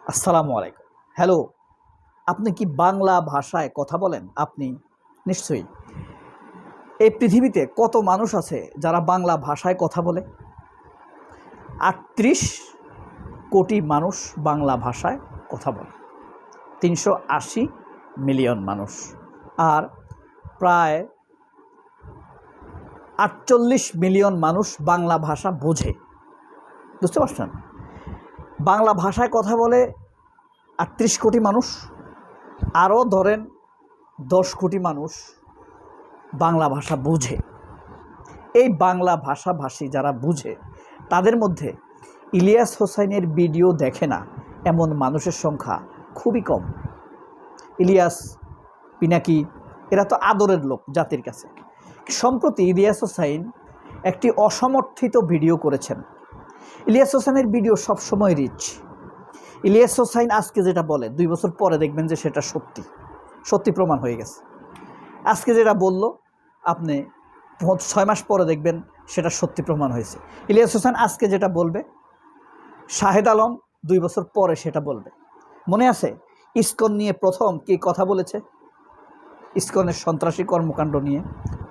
আসসালামু আলাইকুম। হ্যালো, আপনি কি বাংলা ভাষায় কথা বলেন? আপনি নিশ্চয়ই। এই পৃথিবীতে কত মানুষ আছে যারা বাংলা ভাষায় কথা বলে? ৩৮ কোটি মানুষ বাংলা ভাষায় কথা বলে। ৩৮০ মিলিয়ন মানুষ। আর প্রায় ৪৮ মিলিয়ন মানুষ বাংলা ভাষা বোঝে। বুঝতে পারছেন? বাংলা ভাষায় কথা বলে ৩৮ কোটি মানুষ। আরও ধরেন ১০ কোটি মানুষ বাংলা ভাষা বুঝে। এই বাংলা ভাষাভাষী যারা বুঝে তাদের মধ্যে ইলিয়াস হোসাইনের ভিডিও দেখে না এমন মানুষের সংখ্যা খুবই কম। ইলিয়াস, পিনাকি এরা তো আদরের লোক জাতির কাছে। সম্প্রতি ইলিয়াস হোসাইন একটি অসমর্থিত ভিডিও করেছেন। ইলিয়াস হোসাইনের ভিডিও সবসময় রিচ। ইলিয়াস হোসাইন আজকে যেটা বলে ২ বছর পরে দেখবেন যে সেটা সত্যি প্রমাণ হয়ে গেছে। আজকে যেটা বলল আপনি ৬ মাস পরে দেখবেন সেটা সত্যি প্রমাণ হয়েছে। ইলিয়াস হোসেন আজকে যেটা বলবে শাহেদ আলম ২ বছর পরে সেটা বলবে। মনে আছে ইসকন নিয়ে প্রথম কে কথা বলেছে? ইসকনের সন্ত্রাসী কর্মকাণ্ড নিয়ে,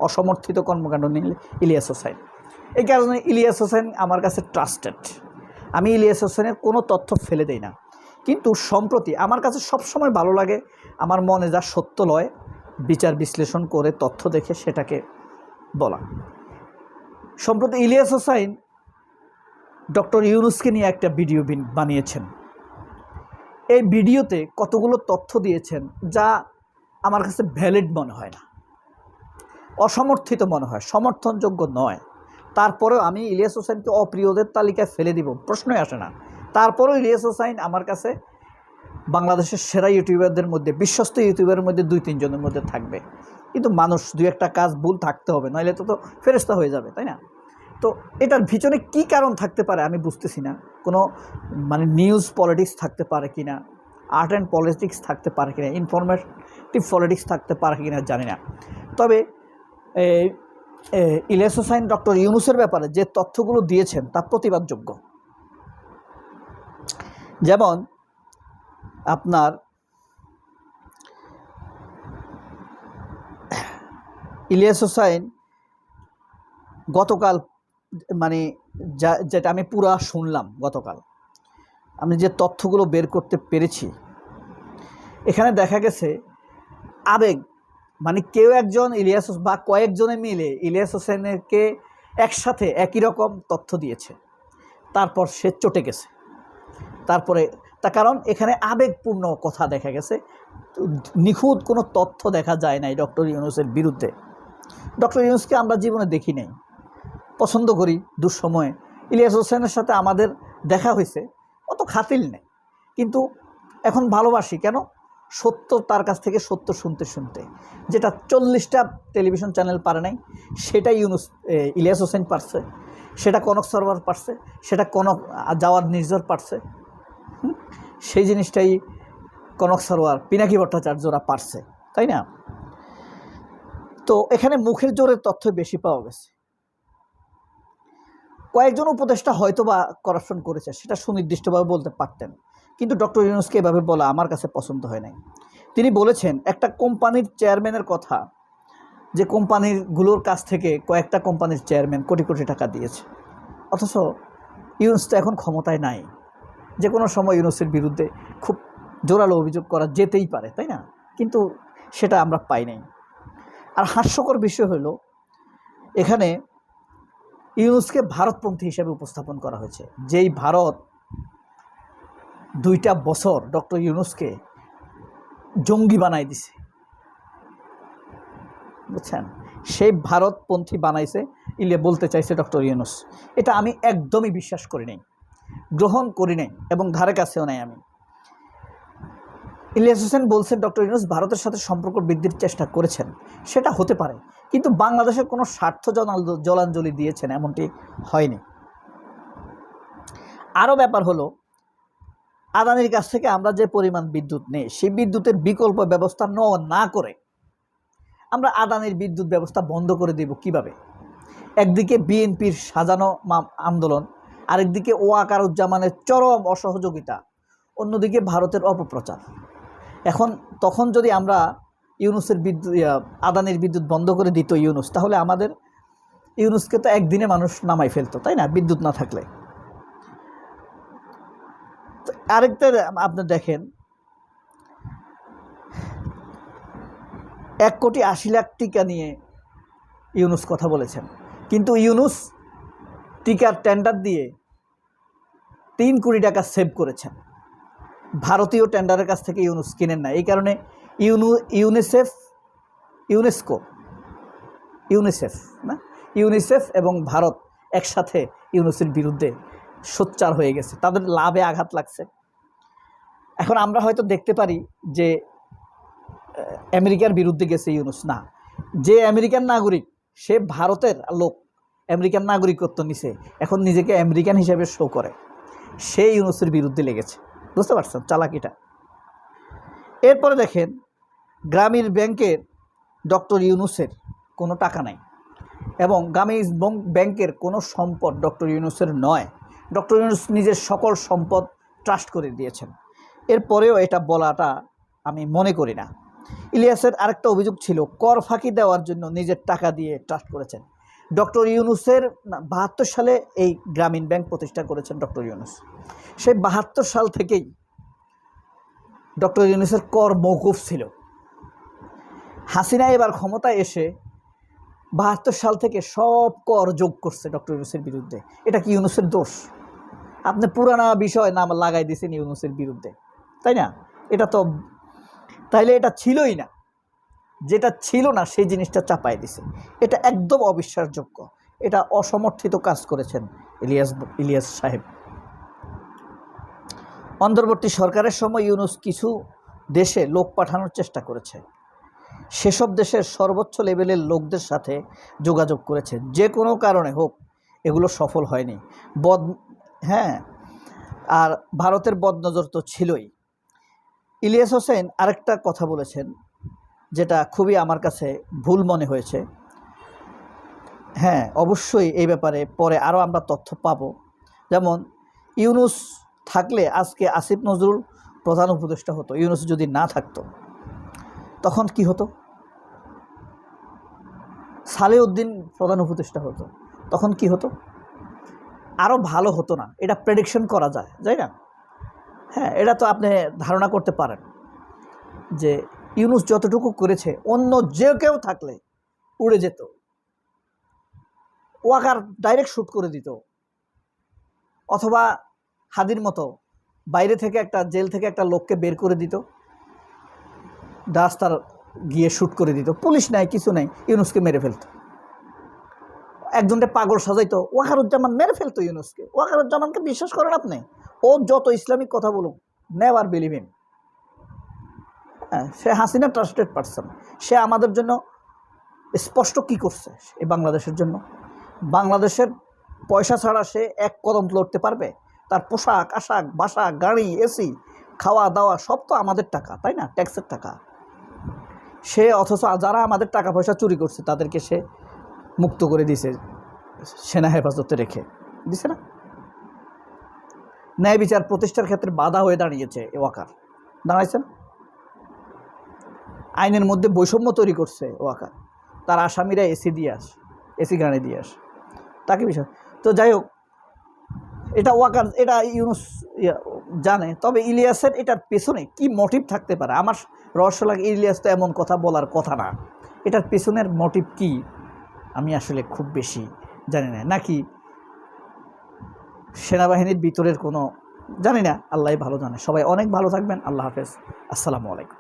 অসমর্থিত কর্মকাণ্ড নিয়ে ইলিয়াস হোসেন। এই কারণে ইলিয়াস হোসেন আমার কাছে ট্রাস্টেড। আমি ইলিয়াস হোসেনের কোনো তথ্য ফেলে দেই না। কিন্তু সম্প্রতি আমার কাছে সবসময় ভালো লাগে আমার মনে যা সত্য লয় বিচার বিশ্লেষণ করে তথ্য দেখে সেটাকে বলা। সম্প্রতি ইলিয়াস হোসাইন ডক্টর ইউনূসকে নিয়ে একটা ভিডিও বানিয়েছেন। এই ভিডিওতে কতগুলো তথ্য দিয়েছেন যা আমার কাছে ভ্যালিড মনে হয় না, অসমর্থিত মনে হয়, সমর্থনযোগ্য নয়। তারপরেও আমি ইলিয়াস হোসাইনকে অপ্রিয়দের তালিকায় ফেলে দিব, প্রশ্নই আসে না। তারপরেও ইলিয়াস হোসাইন আমার কাছে বাংলাদেশের সেরা ইউটিউবারদের মধ্যে, বিশ্বস্ত ইউটিউবারের মধ্যে ২-৩ জনের মধ্যে থাকবে। কিন্তু মানুষ ২-১টা কাজ ভুল থাকতে হবে, নইলে তো ফেরেশতা হয়ে যাবে, তাই না? তো এটার ভিতরে কী কারণ থাকতে পারে আমি বুঝতেছি না। কোনো নিউজ পলিটিক্স থাকতে পারে কি না, আর্ট অ্যান্ড পলিটিক্স থাকতে পারে কি না, ইনফরমেটিভ পলিটিক্স থাকতে পারে কি না জানি না। তবে ইলিয়াস হোসাইন ডক্টর ইউনূসের ব্যাপারে যে তথ্যগুলো দিয়েছেন তা প্রতিবাদযোগ্য। যেমন আপনার ইলিয়াস হোসাইন গতকাল যেটা আমি পুরা শুনলাম, গতকাল আমি যে তথ্যগুলো বের করতে পেরেছি, এখানে দেখা গেছে আবেগ কেউ একজন ইলিয়াস বা কয়েকজনে মিলে ইলিয়াস হোসেনকে একসাথে একই রকম তথ্য দিয়েছে, তারপর সে চটে গেছে। তারপরে কারণ এখানে আবেগপূর্ণ কথা দেখা গেছে, নিখুঁত কোনো তথ্য দেখা যায় নাই ডক্টর ইউনূসের বিরুদ্ধে। ডক্টর ইউনূসকে আমরা জীবনে দেখি নাই, পছন্দ করি দুঃসময়ে। ইলিয়াস হোসেনের সাথে আমাদের দেখা হয়েছে, অত খাতিল নেই, কিন্তু এখন ভালোবাসি। কেন? সত্য তার কাছ থেকে সত্য শুনতে শুনতে, যেটা 40টা টেলিভিশন চ্যানেল পারে নাই সেটা ইলিয়াস হোসেন পারছে, সেটা কনক সরোয়ার পারছে, সেটা কনক জাওয়াদ নির্ঝর পারছে। সেই জিনিসটাই কনক সরোয়ার, পিনাকি ভট্টাচার্যরা পারছে, তাই না? তো এখানে মুখের জোরে তথ্য বেশি পাওয়া গেছে। কয়েকজন উপদেষ্টা হয়তো বা করাপশন করেছে, সেটা সুনির্দিষ্টভাবে বলতে পারতেন, কিন্তু ডক্টর ইউনূসকে এভাবে বলা আমার কাছে পছন্দ হয় নাই। তিনি বলেছেন একটা কোম্পানির চেয়ারম্যানের কথা, যে কোম্পানিগুলোর কাছ থেকে কয়েকটা কোম্পানির চেয়ারম্যান কোটি কোটি টাকা দিয়েছে, অথচ ইউনূস তো এখন ক্ষমতায় নাই। যে কোনো সময় ইউনূসের বিরুদ্ধে খুব জোরালো অভিযোগ করা যেতেই পারে, তাই না? কিন্তু সেটা আমরা পাই নাই। আর হাস্যকর বিষয় হলো এখানে ইউনূসকে ভারতপন্থী হিসেবে উপস্থাপন করা হয়েছে। যেই ভারত 2টা বছর ডক্টর ইউনূসকে জঙ্গি বানাই দিছে, বুঝছেন? সেই ভারতপন্থী বানাইছে বলতে চাইছে ডক্টর ইউনূস। এটা আমি একদমই বিশ্বাস করি নাই, গ্রহণ করি নাই, এবং ধারে কাছেও নাই আমি। ইলিয়াস হোসেন বলছেন ডক্টর ইউনূস ভারতের সাথে সম্পর্ক বৃদ্ধির চেষ্টা করেছেন, সেটা হতে পারে, কিন্তু বাংলাদেশের কোনো স্বার্থ জলাঞ্জলি দিয়েছেন এমনটি হয়নি। আরও ব্যাপার হলো আদানির কাছ থেকে আমরা যে পরিমাণ বিদ্যুৎ নেই, সেই বিদ্যুতের বিকল্প ব্যবস্থা না করে আমরা আদানির বিদ্যুৎ ব্যবস্থা বন্ধ করে দেব কিভাবে? একদিকে বিএনপির সাজানো আন্দোলন, আরেকদিকে ওয়াকারুজ্জামানের চরম অসহযোগিতা, অন্যদিকে ভারতের অপপ্রচার। তখন যদি আমরা ইউনুসের আদানির বিদ্যুৎ বন্ধ করে দিত ইউনুস, তাহলে আমাদের ইউনুসকে তো একদিনে মানুষ নামাই ফেলতো, তাই না, বিদ্যুৎ না থাকলে। আরেকটা আপনি দেখেন, 1,80,00,000 টিকা নিয়ে ইউনুস কথা বলেছেন, কিন্তু ইউনুস টিকার টেন্ডার দিয়ে 3 কোটি টাকা সেভ করেছেন। ভারতীয় টেন্ডারের কাছ থেকে ইউনুস কিনেন না। এই কারণে ইউনিসেফ এবং ভারত একসাথে ইউনুসের বিরুদ্ধে সোচ্চার হয়ে গেছে, তাদের লাভে আঘাত লাগছে। এখন আমরা হয়তো দেখতে পারি যে আমেরিকার বিরুদ্ধে গেছে ইউনুস, না, যে আমেরিকান নাগরিক সে ভারতের লোক, আমেরিকান নাগরিকত্ব নিছে, এখন নিজেকে আমেরিকান হিসেবে শো করে, সে ইউনুসের বিরুদ্ধে লেগেছে। বুঝতে পারছেন চালাকিটা? এরপরে দেখেন, গ্রামীণ ব্যাংকের ডক্টর ইউনুসের কোনো টাকা নাই এবং গ্রামীণ ব্যাংকের কোনো সম্পদ ডক্টর ইউনুসের নয়। ডক্টর ইউনুস নিজের সকল সম্পদ ট্রাস্ট করে দিয়েছেন। এরপরেও এটা বলাটা আমি মনে করি না। ইলিয়াসের আরেকটা অভিযোগ ছিল, কর ফাঁকি দেওয়ার জন্য নিজের টাকা দিয়ে ট্রাস্ট করেছেন। ডক্টর ইউনুসের 72 সালে এই গ্রামীণ ব্যাংক প্রতিষ্ঠা করেছেন ডক্টর ইউনুস। সেই 72 সাল থেকেই ডক্টর ইউনুসের কর মওকুফ ছিল। হাসিনা এবার ক্ষমতায় এসে 72 সাল থেকে সব কর যোগ করছে ডক্টর ইউনুসের বিরুদ্ধে। এটা কি ইউনুসের দোষ? আপনি পুরানা বিষয় নাম লাগাই দিয়েছেন ইউনুসের বিরুদ্ধে, তাই না? এটা তো তাইলে এটা ছিলই না, যেটা ছিল না সেই জিনিসটা চাপাই দিছে। এটা একদম অবিশ্বাসযোগ্য, এটা অসমর্থিত কাজ করেছেন ইলিয়াস সাহেব। অন্তর্বর্তী সরকারের সময় ইউনুস কিছু দেশে লোক পাঠানোর চেষ্টা করেছে, সেসব দেশের সর্বোচ্চ লেভেলের লোকদের সাথে যোগাযোগ করেছে, যে কোনো কারণে হোক এগুলো সফল হয়নি। আর ভারতের বদনজর তো ছিলই। ইলিয়াস হোসেন আরেকটা কথা বলেছেন যেটা খুবই আমার কাছে ভুল মনে হয়েছে। অবশ্যই এই ব্যাপারে পরে আরও আমরা তথ্য পাবো। যেমন ইউনুস থাকলে আজকে আসিফ নজরুল প্রধান উপদেষ্টা হতো, ইউনুস যদি না থাকতো তখন কি হতো? সালেউদ্দিন প্রধান উপদেষ্টা হতো, তখন কি হতো? আরও ভালো হতো না? এটা প্রেডিকশন করা যায়, তাই না? এটা তো আপনি ধারণা করতে পারেন যে ইউনুস যতটুকু করেছে অন্য যে কেউ থাকলে উড়ে যেত, ওয়াকার ডাইরেক্ট শ্যুট করে দিত, অথবা হাদির মতো বাইরে থেকে জেল থেকে একটা লোককে বের করে দিত, রাস্তার গিয়ে শ্যুট করে দিত, পুলিশ নাই কিছু নাই, ইউনুসকে মেরে ফেলত। একজনটা পাগল সাজাইতো, ওয়াকারুজ্জামান মেরে ফেলতো ইউনুসকে। ওয়াকারুজ্জামানকে বিশ্বাস করেন আপনি? ও যত ইসলামিক কথা বলুক, নেভার বিলিভ হিম। সে হাসিনা ট্রাস্টেড পারসন। সে আমাদের জন্য স্পষ্ট কি করছে এই বাংলাদেশের জন্য? বাংলাদেশের পয়সা ছাড়া সে এক কদম লড়তে পারবে? তার পোশাক আশাক, বাসা, গাড়ি, এসি, খাওয়া দাওয়া সব তো আমাদের টাকা, তাই না? ট্যাক্সের টাকা। সে অথচ যারা আমাদের টাকা পয়সা চুরি করছে তাদেরকে সে মুক্ত করে দিছে, সেনা হেফাজতে রেখে দিছে না? ন্যায় বিচার প্রতিষ্ঠার ক্ষেত্রে বাধা হয়ে দাঁড়িয়েছে ওয়াকার, দাঁড়াইছে না? আইনের মধ্যে বৈষম্য তৈরি করছে ওয়াকার, তার আসামিরা এসি গাড়ি দিয়ে আসে, তাকে বিষয়। তো যাই হোক, এটা ওয়াকার, এটা ইউনুস জানে। তবে ইলিয়াসের এটার পেছনে কি মোটিভ থাকতে পারে আমার রহস্য লাগে। ইলিয়াস তো এমন কথা বলার কথা না, এটার পেছনের মোটিভ কি আমি আসলে খুব বেশি জানি না। নাকি সেনাবাহিনীর ভিতরের কোনো জানি না, আল্লাহ ভালো জানে। সবাই অনেক ভালো থাকবেন। আল্লাহ হাফেজ, আসসালামু আলাইকুম।